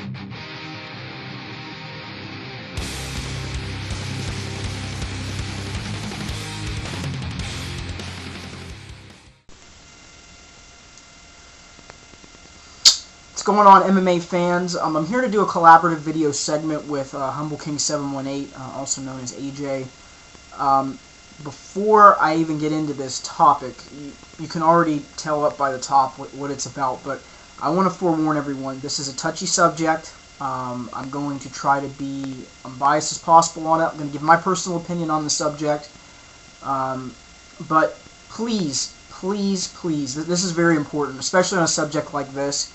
What's going on, MMA fans? I'm here to do a collaborative video segment with Humble King 718, also known as AJ. Before I even get into this topic, you can already tell up by the top what it's about, but I want to forewarn everyone, this is a touchy subject. I'm going to try to be unbiased as possible on it. I'm going to give my personal opinion on the subject. But please, this is very important, especially on a subject like this.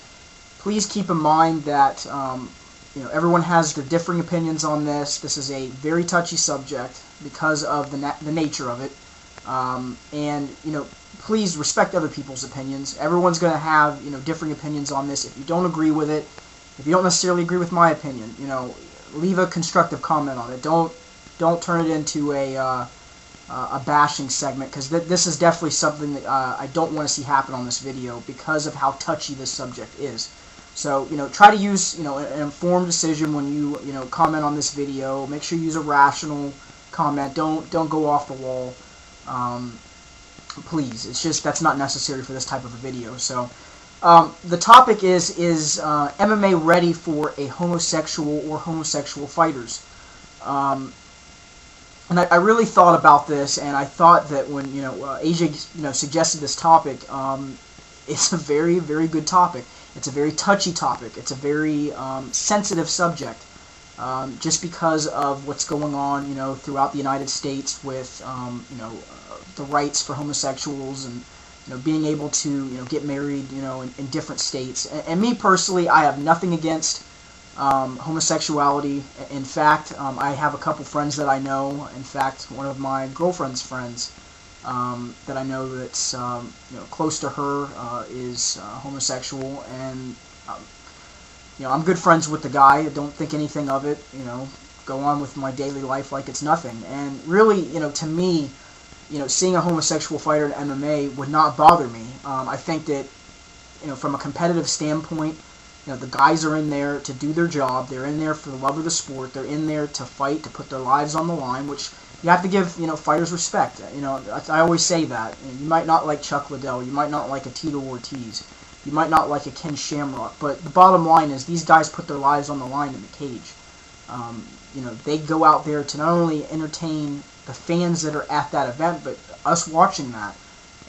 Please keep in mind that everyone has their differing opinions on this. This is a very touchy subject because of the nature of it. And please respect other people's opinions. Everyone's going to have differing opinions on this. If you don't agree with it, if you don't necessarily agree with my opinion, leave a constructive comment on it. Don't turn it into a bashing segment, because this is definitely something that I don't want to see happen on this video because of how touchy this subject is. So, try to use, an informed decision when you, comment on this video. Make sure you use a rational comment. Don't go off the wall. Please. It's just, that's not necessary for this type of a video. So, the topic is MMA ready for a homosexual or homosexual fighters? And I really thought about this, and I thought that when, AJ, suggested this topic, it's a very, very good topic. It's a very touchy topic. It's a very sensitive subject, just because of what's going on, throughout the United States with, the rights for homosexuals and, being able to, get married, in different states. And me personally, I have nothing against homosexuality. In fact, I have a couple friends that I know. In fact, one of my girlfriend's friends that I know that's close to her is homosexual, and I'm good friends with the guy. I don't think anything of it. Go on with my daily life like it's nothing. And really, to me, seeing a homosexual fighter in MMA would not bother me. I think that from a competitive standpoint, the guys are in there to do their job. They're in there for the love of the sport. They're in there to fight, to put their lives on the line, which you have to give, fighters respect. I always say that. You might not like Chuck Liddell. You might not like a Tito Ortiz. You might not like a Ken Shamrock. But the bottom line is these guys put their lives on the line in the cage. They go out there to not only entertain the fans that are at that event, but us watching that.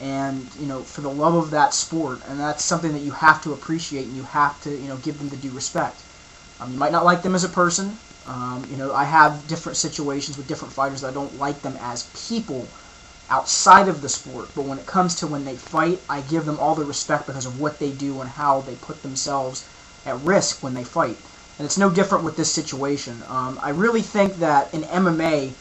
And, for the love of that sport. And that's something that you have to appreciate, and you have to, give them the due respect. You might not like them as a person. I have different situations with different fighters that I don't like them as people outside of the sport, but when it comes to when they fight, I give them all the respect because of what they do and how they put themselves at risk when they fight. And it's no different with this situation. I really think that in MMA,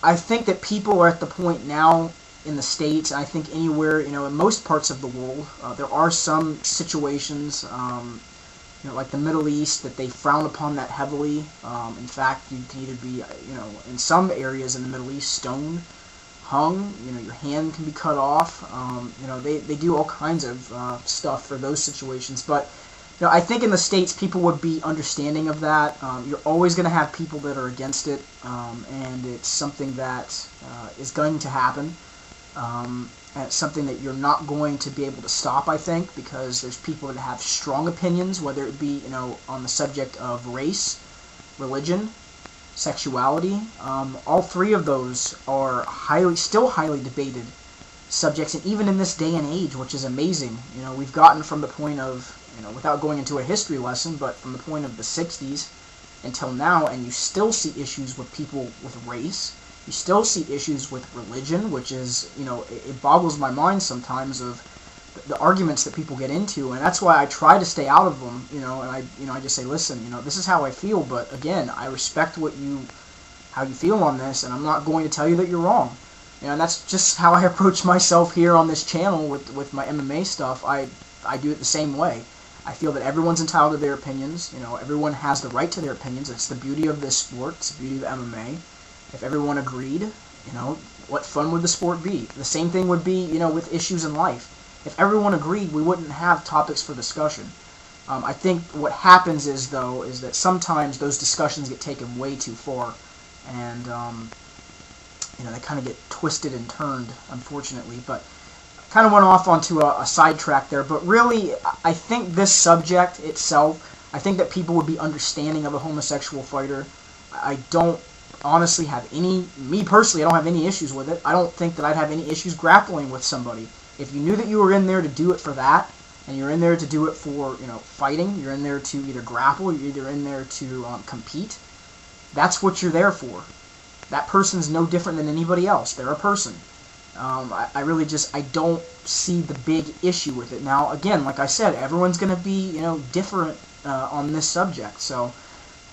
I think that people are at the point now in the States, and I think anywhere, in most parts of the world, there are some situations, like the Middle East, that they frown upon that heavily. In fact, you can either be, in some areas in the Middle East, stoned, hung, your hand can be cut off. They do all kinds of stuff for those situations. But, I think in the States, people would be understanding of that. You're always going to have people that are against it, and it's something that is going to happen. And it's something that you're not going to be able to stop, I think, because there's people that have strong opinions, whether it be, on the subject of race, religion, sexuality. All three of those are still highly debated subjects, and even in this day and age, which is amazing. We've gotten from the point of, without going into a history lesson, but from the point of the 60s until now, and you still see issues with people with race. You still see issues with religion, which is, it boggles my mind sometimes of the arguments that people get into, and that's why I try to stay out of them, and I just say, listen, this is how I feel, but again, I respect how you feel on this, and I'm not going to tell you that you're wrong. And that's just how I approach myself here on this channel with my MMA stuff. I do it the same way. I feel that everyone's entitled to their opinions. Everyone has the right to their opinions. It's the beauty of this sport. It's the beauty of MMA. If everyone agreed, what fun would the sport be? The same thing would be, with issues in life. If everyone agreed, we wouldn't have topics for discussion. I think what happens is that sometimes those discussions get taken way too far, and they kind of get twisted and turned, unfortunately. But kind of went off onto a sidetrack there. But really, I think this subject itself, I think that people would be understanding of a homosexual fighter. I don't honestly have me personally, I don't have any issues with it. I don't think that I'd have any issues grappling with somebody. If you knew that you were in there to do it for that, and you're in there to do it for, fighting, you're in there to either grapple, you're either in there to compete, that's what you're there for. That person's no different than anybody else. They're a person. I really I don't see the big issue with it. Now, again, like I said, everyone's going to be, different on this subject. So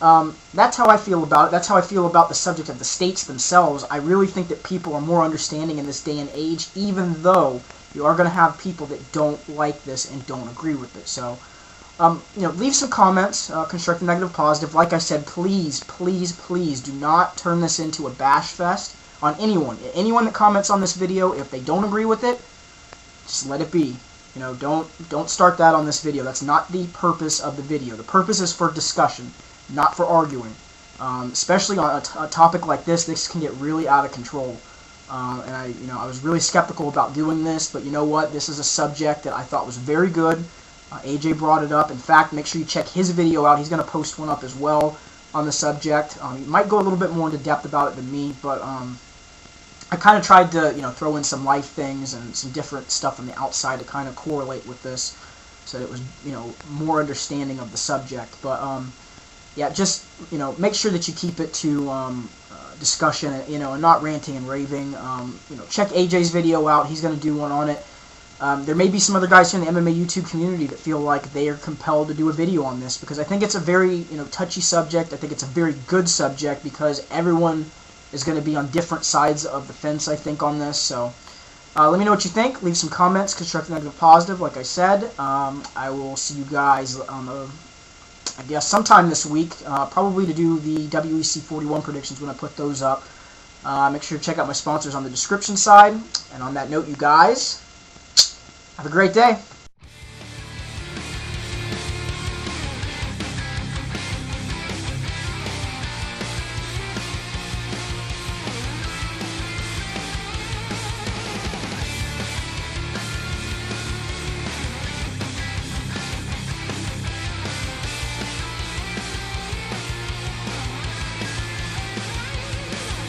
that's how I feel about it. That's how I feel about the subject of the states themselves. I really think that people are more understanding in this day and age, even though you are going to have people that don't like this and don't agree with it. So, leave some comments, constructive, negative, positive. Like I said, please, please, please do not turn this into a bash fest on anyone. Anyone that comments on this video, if they don't agree with it, just let it be. Don't start that on this video. That's not the purpose of the video. The purpose is for discussion, not for arguing. Especially on a topic like this can get really out of control. And I was really skeptical about doing this, but you know what? This is a subject that I thought was very good. AJ brought it up. In fact, make sure you check his video out. He's going to post one up as well on the subject. He might go a little bit more into depth about it than me, but I kind of tried to throw in some life things and some different stuff on the outside to kind of correlate with this, so that it was more understanding of the subject. But yeah, just make sure that you keep it to discussion, and not ranting and raving. Check AJ's video out. He's going to do one on it. There may be some other guys here in the MMA YouTube community that feel like they are compelled to do a video on this, because I think it's a very touchy subject. I think it's a very good subject because everyone is going to be on different sides of the fence, I think, on this. So let me know what you think. Leave some comments, constructive, negative, positive. Like I said, I will see you guys on I guess sometime this week, probably to do the WEC 41 predictions when I put those up. Make sure to check out my sponsors on the description side. And on that note, you guys, have a great day.